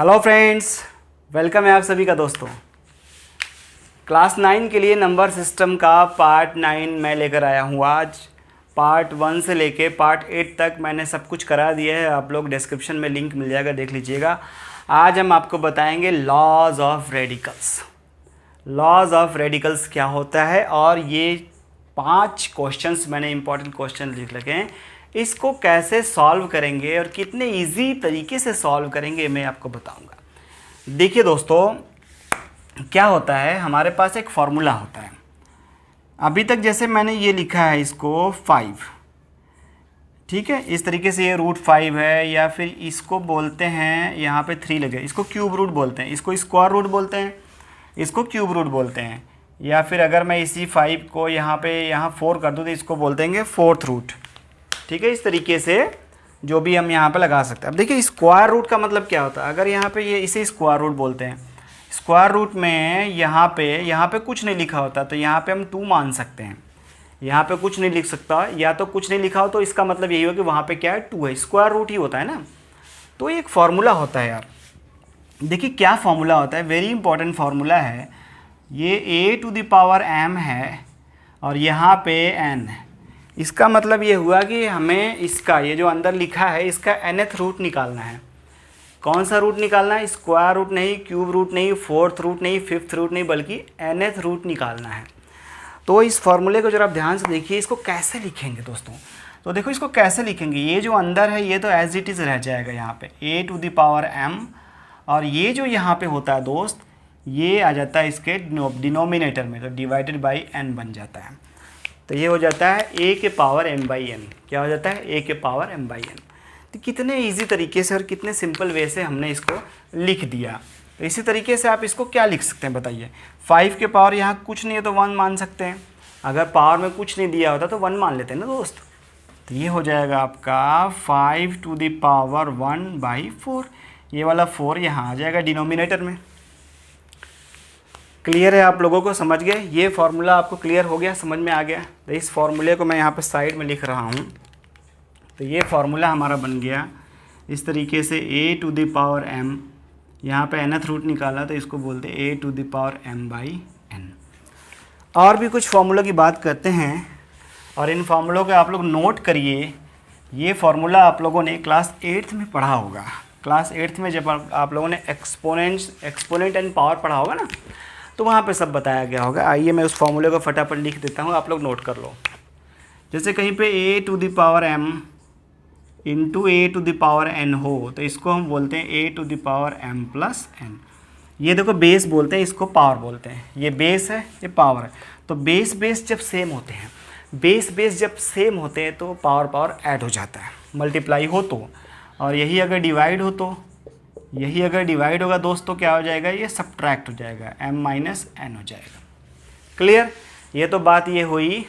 Hello friends, welcome है आप सभी का दोस्तों। क्लास 9 के लिए नंबर सिस्टम का पार्ट 9 मैं लेकर आया हूँ। आज पार्ट 1 से लेके पार्ट 8 तक मैंने सब कुछ करा दिया है। आप लोग डिस्क्रिप्शन में लिंक मिल जाएगा, देख लीजिएगा। आज हम आपको बताएंगे laws of radicals. Laws of radicals क्या होता है, और ये 5 क्वेश्चंस मैंने इंपॉर्टेंट क्वेश्चन लिख रखे हैं। इसको कैसे सॉल्व करेंगे और कितने इजी तरीके से सॉल्व करेंगे मैं आपको बताऊंगा। देखिए दोस्तों, क्या होता है, हमारे पास एक फॉर्मूला होता है। अभी तक जैसे मैंने ये लिखा है इसको 5, ठीक है, इस तरीके से ये √5 है, या फिर इसको बोलते हैं यहाँ पे 3 लगे, इसको क्यूब रूट बोलते हैं, इसको स्क्वायर रूट बोलते हैं, इसको क्यूब रूट बोलते हैं। या फिर अगर मैं इसी 5 को यहाँ 4 कर दूँ तो इसको बोलते हैं 4th रूट, ठीक है। इस तरीके से जो भी हम यहाँ पे लगा सकते हैं। अब देखिए स्क्वायर रूट का मतलब क्या होता है। अगर यहाँ पे ये इसे स्क्वायर रूट बोलते हैं, स्क्वायर रूट में यहाँ पे कुछ नहीं लिखा होता तो यहाँ पे हम 2 मान सकते हैं। यहाँ पे कुछ नहीं लिख सकता, या तो कुछ नहीं लिखा हो तो इसका मतलब यही हो कि वहाँ पे क्या है, 2 है, स्क्वायर रूट ही होता है ना। तो एक फार्मूला होता है यार। देखिए क्या फार्मूला होता है, वेरी इंपॉर्टेंट फार्मूला है। ये a⁴m है और यहाँ पे n है। इसका मतलब ये हुआ कि हमें इसका ये जो अंदर लिखा है इसका nth रूट निकालना है। कौन सा रूट निकालना है? स्क्वायर रूट नहीं, क्यूब रूट नहीं, 4th रूट नहीं, 5th रूट नहीं, बल्कि nth रूट निकालना है। तो इस फॉर्मूले को जरा आप ध्यान से देखिए, इसको कैसे लिखेंगे दोस्तों। तो देखो इसको कैसे लिखेंगे, ये जो अंदर है ये तो एज इट इज़ रह जाएगा यहाँ पे a⁴m, और ये जो यहाँ पे होता है दोस्त, ये आ जाता है इसके डिनोमिनेटर में, तो डिवाइडेड बाई n बन जाता है। तो ये हो जाता है a⁴m/n। क्या हो जाता है? a⁴m/n। तो कितने इजी तरीके से और कितने सिंपल वे से हमने इसको लिख दिया। तो इसी तरीके से आप इसको क्या लिख सकते हैं बताइए। 5 के पावर यहाँ कुछ नहीं है तो 1 मान सकते हैं। अगर पावर में कुछ नहीं दिया होता तो 1 मान लेते हैं ना दोस्त। तो ये हो जाएगा आपका 5⁴ ये वाला 4 यहाँ आ जाएगा डिनोमिनेटर में। क्लियर है आप लोगों को, समझ गए? ये फार्मूला आपको क्लियर हो गया, समझ में आ गया। तो इस फार्मूले को मैं यहाँ पे साइड में लिख रहा हूँ। तो ये फार्मूला हमारा बन गया इस तरीके से a⁴m, यहाँ पे nth रूट निकाला तो इसको बोलते हैं a⁴m/n। और भी कुछ फार्मूला की बात करते हैं, और इन फार्मूलों को आप लोग नोट करिए। ये फार्मूला आप लोगों ने क्लास 8th में पढ़ा होगा। क्लास 8th में जब आप लोगों ने एक्सपोनेंट एंड पावर पढ़ा होगा ना, तो वहाँ पे सब बताया गया होगा। आइए मैं उस फॉर्मूले को फटाफट लिख देता हूँ, आप लोग नोट कर लो। जैसे कहीं पे a⁴m इंटू a⁴n हो तो इसको हम बोलते हैं a⁴m+n। ये देखो बेस बोलते हैं, इसको पावर बोलते हैं। ये बेस है, ये पावर है। तो बेस जब सेम होते हैं, बेस जब सेम होते हैं तो पावर ऐड हो जाता है, मल्टीप्लाई हो तो। और यही अगर डिवाइड हो तो, यही अगर डिवाइड होगा दोस्तों क्या हो जाएगा, ये सब्ट्रैक्ट हो जाएगा, m-n हो जाएगा। क्लियर? ये तो बात ये हुई।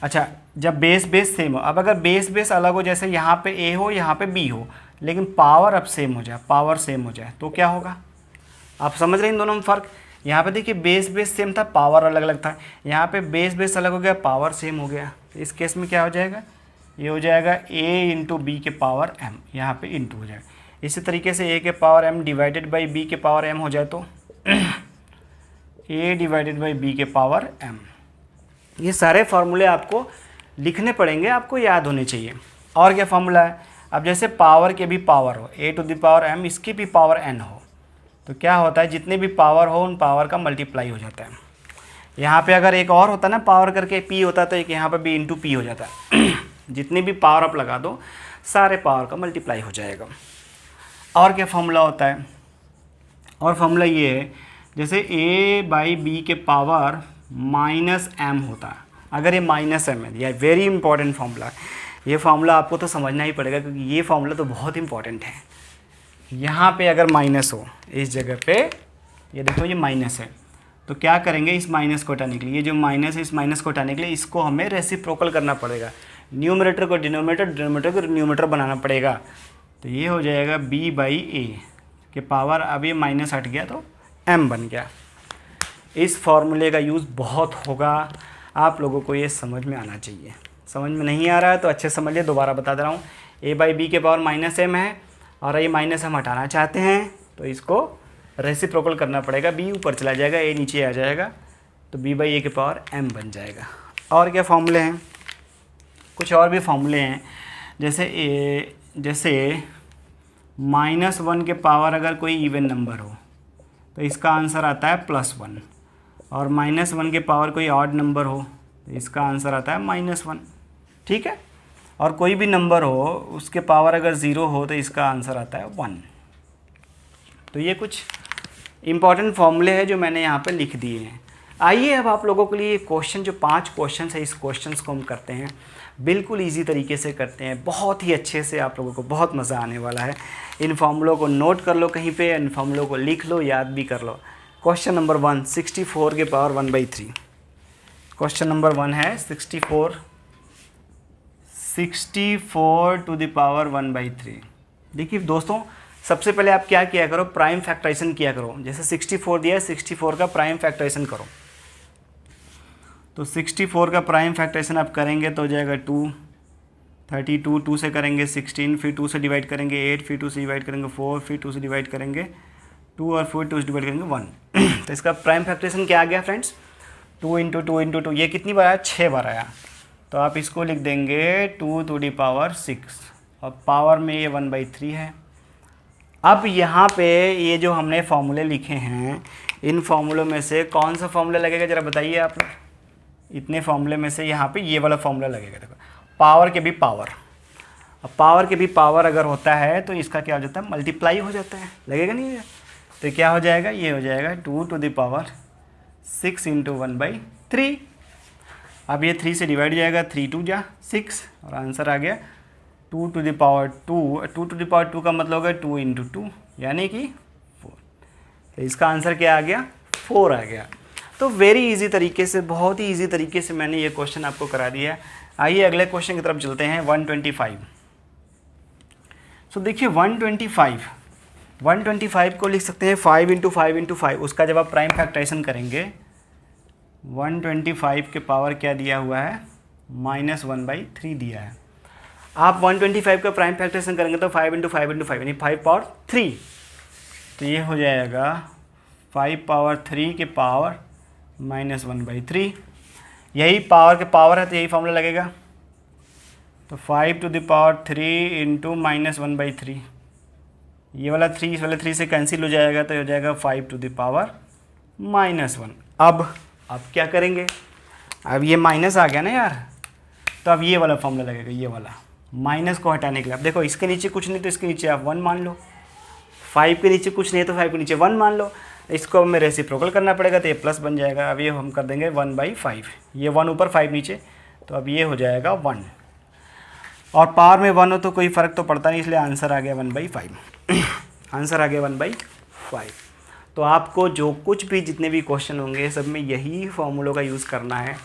अच्छा, जब बेस सेम हो, अब अगर बेस अलग हो, जैसे यहाँ पे a हो, यहाँ पे b हो, लेकिन पावर अब सेम हो जाए, पावर सेम हो जाए तो क्या होगा? आप समझ रहे हैं इन दोनों में फ़र्क? यहाँ पे देखिए बेस सेम था, पावर अलग अलग था। यहाँ पे बेस अलग हो गया, पावर सेम हो गया। तो इस केस में क्या हो जाएगा, ये हो जाएगा a⁴b⁴m, यहाँ पे इंटू हो जाएगा। इसी तरीके से a⁴m डिवाइडेड बाई b⁴m हो जाए तो a/b⁴m। ये सारे फार्मूले आपको लिखने पड़ेंगे, आपको याद होने चाहिए। और क्या फार्मूला है? अब जैसे पावर के भी पावर हो, a⁴m, इसकी भी पावर n हो, तो क्या होता है, जितने भी पावर हो उन पावर का मल्टीप्लाई हो जाता है। यहाँ पे अगर एक और होता ना पावर करके p होता तो एक यहाँ पर b इंटू p हो जाता है। जितनी भी पावर आप लगा दो सारे पावर का मल्टीप्लाई हो जाएगा। और क्या फार्मूला होता है? और फार्मूला ये है, जैसे a/b⁻m होता है, अगर ये -m है, यह वेरी इंपॉर्टेंट फार्मूला है। ये फार्मूला आपको तो समझना ही पड़ेगा, क्योंकि ये फार्मूला तो बहुत इंपॉर्टेंट है। यहाँ पे अगर माइनस हो इस जगह पे, ये देखो ये माइनस है, तो क्या करेंगे, इस माइनस को हटाने के लिए, ये जो माइनस है इस माइनस को हटाने के लिए इसको हमें रेसिप्रोकल करना पड़ेगा। न्यूमरेटर को डिनोमिनेटर, डिनोमिनेटर को न्यूमरेटर बनाना पड़ेगा। तो ये हो जाएगा b/a के पावर, अब ये माइनस हट गया तो m बन गया। इस फॉर्मूले का यूज़ बहुत होगा, आप लोगों को ये समझ में आना चाहिए। समझ में नहीं आ रहा है तो अच्छे समझ लिए, दोबारा बता दे रहा हूँ। a/b के पावर -m है, और ये माइनस हम हटाना चाहते हैं तो इसको रेसिप्रोकल करना पड़ेगा, b ऊपर चला जाएगा, a नीचे आ जाएगा, तो b/a⁴m बन जाएगा। और क्या फॉर्मूले हैं, कुछ और भी फॉर्मूले हैं, जैसे -1 के पावर अगर कोई इवन नंबर हो तो इसका आंसर आता है +1, और -1 के पावर कोई ऑड नंबर हो तो इसका आंसर आता है -1, ठीक है। और कोई भी नंबर हो उसके पावर अगर 0 हो तो इसका आंसर आता है 1। तो ये कुछ इम्पॉर्टेंट फॉर्मूले हैं जो मैंने यहाँ पे लिख दिए हैं। आइए अब आप लोगों के लिए क्वेश्चन, जो 5 क्वेश्चन है, इस क्वेश्चंस को हम करते हैं, बिल्कुल इजी तरीके से करते हैं, बहुत ही अच्छे से, आप लोगों को बहुत मज़ा आने वाला है। इन फॉर्मूलों को नोट कर लो कहीं पे, इन फॉर्मूलों को लिख लो, याद भी कर लो। क्वेश्चन नंबर 1, 64 के पावर 1/3। क्वेश्चन नंबर 1 है 64 टू द पावर 1/3। देखिए दोस्तों, सबसे पहले आप क्या किया करो, प्राइम फैक्टराइजेशन किया करो। जैसे 64 दिया है, 64 का प्राइम फैक्टराइजेशन करो। तो 64 का प्राइम फैक्टराइजेशन आप करेंगे तो हो जाएगा 2, 32, 2 से करेंगे 16, फिर 2 से डिवाइड करेंगे 8, फिर 2 से डिवाइड करेंगे 4, फिर 2 से डिवाइड करेंगे 2, और फिर 2 से डिवाइड करेंगे 1। तो इसका प्राइम फैक्टराइजेशन क्या आ गया फ्रेंड्स, 2 × 2 × 2। ये कितनी बार आया, 6 बार आया। तो आप इसको लिख देंगे 2 टू द पावर 6, और पावर में ये 1/3 है। अब यहाँ पे ये जो हमने फॉर्मूले लिखे हैं, इन फॉर्मूलों में से कौन सा फॉर्मूला लगेगा ज़रा बताइए आप लोग। इतने फॉर्मूले में से यहाँ पे ये वाला फॉर्मूला लगेगा। देखो, पावर के भी पावर, अब पावर के भी पावर अगर होता है तो इसका क्या हो जाता है, मल्टीप्लाई हो जाता है, लगेगा नहीं। तो क्या हो जाएगा, ये हो जाएगा 2 टू द पावर 6 × 1/3। अब ये 3 से डिवाइड जाएगा, 3 2 जा 6, और आंसर आ गया 2 to the power 2। 2 to the power 2 का मतलब होगा 2 × 2, यानी कि 4। तो इसका आंसर क्या आ गया, 4 आ गया। तो वेरी इजी तरीके से, बहुत ही इजी तरीके से मैंने ये क्वेश्चन आपको करा दिया है। आइए अगले क्वेश्चन की तरफ चलते हैं, 125। सो देखिए 125 को लिख सकते हैं 5 × 5 × 5। उसका जब आप प्राइम फैक्टराइजेशन करेंगे, 125 के पावर क्या दिया हुआ है, -1/3 दिया है। आप 125 का प्राइम फैक्टराइजेशन करेंगे तो 5 × 5 × 5 यानी 5 पावर 3। तो ये हो जाएगा 5 पावर 3 के पावर -1/3। यही पावर के पावर है तो यही फॉर्मूला लगेगा। तो 5 टू द पावर 3 × -1/3, ये वाला 3 इस वाले 3 से कैंसिल हो जाएगा, तो हो जाएगा 5 टू द पावर -1। अब क्या करेंगे, अब ये माइनस आ गया ना यार, तो अब ये वाला फॉर्मूला लगेगा, ये वाला माइनस को हटाने के लिए। अब देखो, इसके नीचे कुछ नहीं तो इसके नीचे आप 1 मान लो, 5 के नीचे कुछ नहीं तो 5 के नीचे 1 मान लो। इसको हमें रेसिप्रोकल करना पड़ेगा तो ये प्लस बन जाएगा। अब ये हम कर देंगे 1/5, ये 1 ऊपर 5 नीचे, तो अब ये हो जाएगा 1। और पावर में 1 हो तो कोई फ़र्क तो पड़ता नहीं, इसलिए आंसर आ गया 1/5। आंसर आ गया 1/5। तो आपको जो कुछ भी, जितने भी क्वेश्चन होंगे, सब में यही फॉर्मूलों का यूज़ करना है।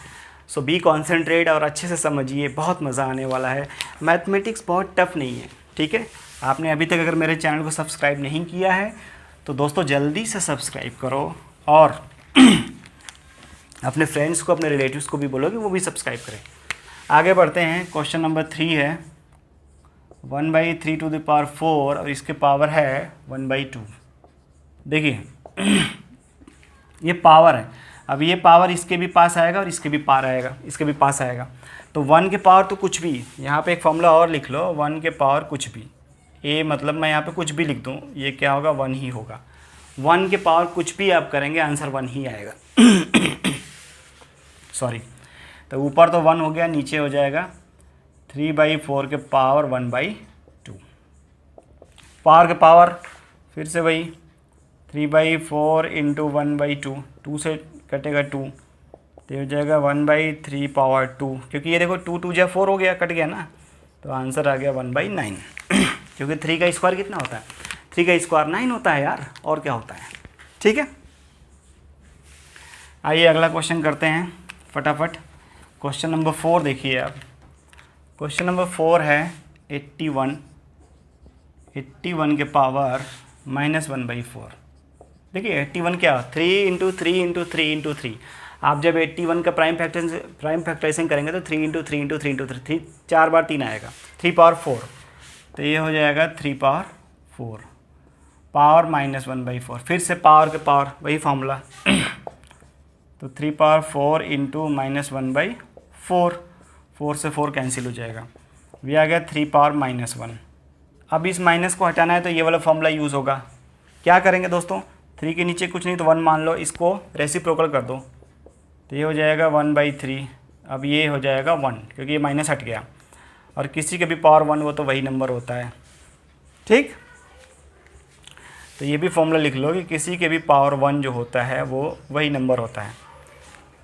सो बी कॉन्सेंट्रेट और अच्छे से समझिए, बहुत मज़ा आने वाला है। मैथमेटिक्स बहुत टफ नहीं है, ठीक है। आपने अभी तक अगर मेरे चैनल को सब्सक्राइब नहीं किया है तो दोस्तों जल्दी से सब्सक्राइब करो, और अपने फ्रेंड्स को, अपने रिलेटिव्स को भी बोलो कि वो भी सब्सक्राइब करें। आगे बढ़ते हैं, क्वेश्चन नंबर 3 है 1/3 टू द पावर 4, और इसके पावर है 1/2। देखिए ये पावर है, अब ये पावर इसके भी पास आएगा और इसके भी पार आएगा, इसके भी पास आएगा। तो 1 के पावर तो कुछ भी, यहाँ पे एक फॉर्मूला और लिख लो, 1 के पावर कुछ भी, ए मतलब मैं यहाँ पे कुछ भी लिख दूँ, ये क्या होगा, 1 ही होगा। 1 के पावर कुछ भी आप करेंगे, आंसर 1 ही आएगा। सॉरी, तो ऊपर तो 1 हो गया, नीचे हो जाएगा 3/4 के पावर 1/2। पावर के पावर फिर से वही 3/4 × 1/2, 2 से कटेगा 2, तो हो जाएगा 1/3 पावर 2, क्योंकि ये देखो 2 2 जा 4 हो गया, कट गया ना, तो आंसर आ गया 1/9। क्योंकि 3 का स्क्वायर कितना होता है, 3 का स्क्वायर 9 होता है यार, और क्या होता है, ठीक है। आइए अगला क्वेश्चन करते हैं फटाफट। क्वेश्चन नंबर 4 देखिए आप। क्वेश्चन नंबर 4 है 81 के पावर -1/4। देखिए 81 क्या, 3 × 3 × 3 × 3। आप जब 81 का प्राइम फैक्टराइजेशन करेंगे तो 3 × 3 × 3 × 3, 4 बार 3 आएगा, 3 पावर 4, तो ये हो जाएगा 3 पावर 4। पावर -1/4, फिर से पावर के पावर वही फॉर्मूला तो 3 पावर 4 इंटू -1/4, 4 से 4 कैंसिल हो जाएगा, ये आ गया 3 पावर -1। अब इस माइनस को हटाना है तो ये वाला फॉर्मूला यूज़ होगा। क्या करेंगे दोस्तों, 3 के नीचे कुछ नहीं तो 1 मान लो, इसको रेसिप्रोकल कर दो तो ये हो जाएगा 1/3। अब ये हो जाएगा 1 क्योंकि ये माइनस हट गया, और किसी के भी पावर 1 हो तो वही नंबर होता है। ठीक, तो ये भी फॉर्मूला लिख लो कि किसी के भी पावर 1 जो होता है वो वही नंबर होता है।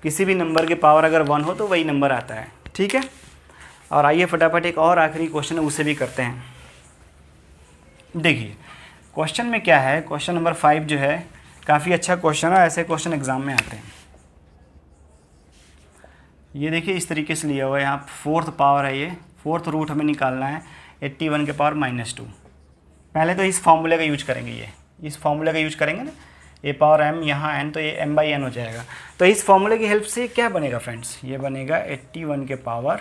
किसी भी नंबर के पावर अगर 1 हो तो वही नंबर आता है। ठीक है, और आइए फटाफट एक और आखिरी क्वेश्चन है उसे भी करते हैं। देखिए क्वेश्चन में क्या है, क्वेश्चन नंबर 5 जो है काफ़ी अच्छा क्वेश्चन है, ऐसे क्वेश्चन एग्जाम में आते हैं। ये देखिए इस तरीके से लिया हुआ है, यहाँ 4th पावर है, ये 4th रूट हमें निकालना है 81 के पावर -2। पहले तो इस फॉर्मूले का यूज करेंगे, ये इस फॉर्मूले का यूज करेंगे ना, ए पावर m यहाँ n तो ये m/n हो जाएगा। तो इस फॉर्मूले की हेल्प से क्या बनेगा फ्रेंड्स, ये बनेगा 81 के पावर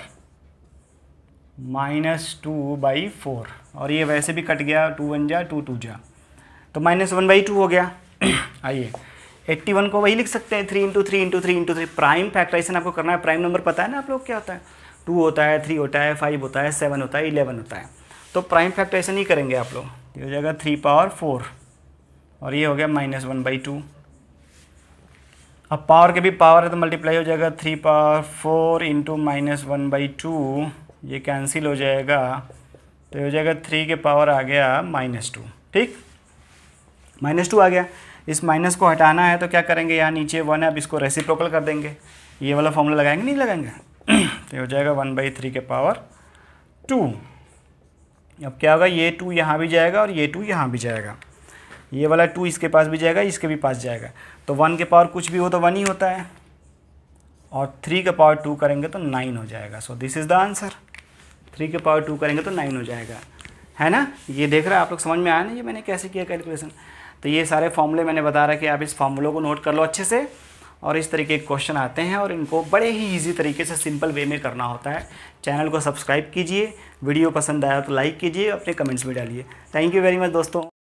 -2/4, और ये वैसे भी कट गया, 2 1 जा 2 2 जा तो -1/2 हो गया। आइए 81 को वही लिख सकते हैं 3 into 3 into 3 into 3। Prime factorisation आपको करना है, प्राइम नंबर पता है ना आप लोग क्या होता है, 2 होता है, 3 होता है, 5 होता है, 7 होता है, 11 होता है। तो प्राइम फैक्टराइजेशन ही करेंगे आप लोग, ये हो जाएगा 3 पावर 4 और ये हो गया -1/2। अब पावर के भी पावर है तो मल्टीप्लाई हो जाएगा 3 पावर 4 इंटू -1/2, ये कैंसिल हो जाएगा तो हो जाएगा 3 के पावर आ गया -2। ठीक, -2 आ गया। इस माइनस को हटाना है तो क्या करेंगे, यहाँ नीचे 1 है, अब इसको रेसिप्रोकल कर देंगे, ये वाला फॉर्मूला लगाएंगे नहीं लगाएंगे तो हो जाएगा 1/3 के पावर 2। अब क्या होगा, ये 2 यहाँ भी जाएगा और ये 2 यहाँ भी जाएगा, ये वाला 2 इसके पास भी जाएगा, इसके भी पास जाएगा, तो 1 के पावर कुछ भी हो तो 1 ही होता है, और 3 के पावर 2 करेंगे तो 9 हो जाएगा। So this is the answer, 3 के पावर 2 करेंगे तो 9 हो जाएगा, है ना। ये देख रहे हैं आप लोग, समझ में आया ना ये मैंने कैसे किया कैलकुलेशन। तो ये सारे फॉर्मूले मैंने बता रहा कि आप इस फॉर्मूलों को नोट कर लो अच्छे से, और इस तरीके के क्वेश्चन आते हैं और इनको बड़े ही इजी तरीके से सिंपल वे में करना होता है। चैनल को सब्सक्राइब कीजिए, वीडियो पसंद आया तो लाइक कीजिए, अपने कमेंट्स भी डालिए। थैंक यू वेरी मच दोस्तों।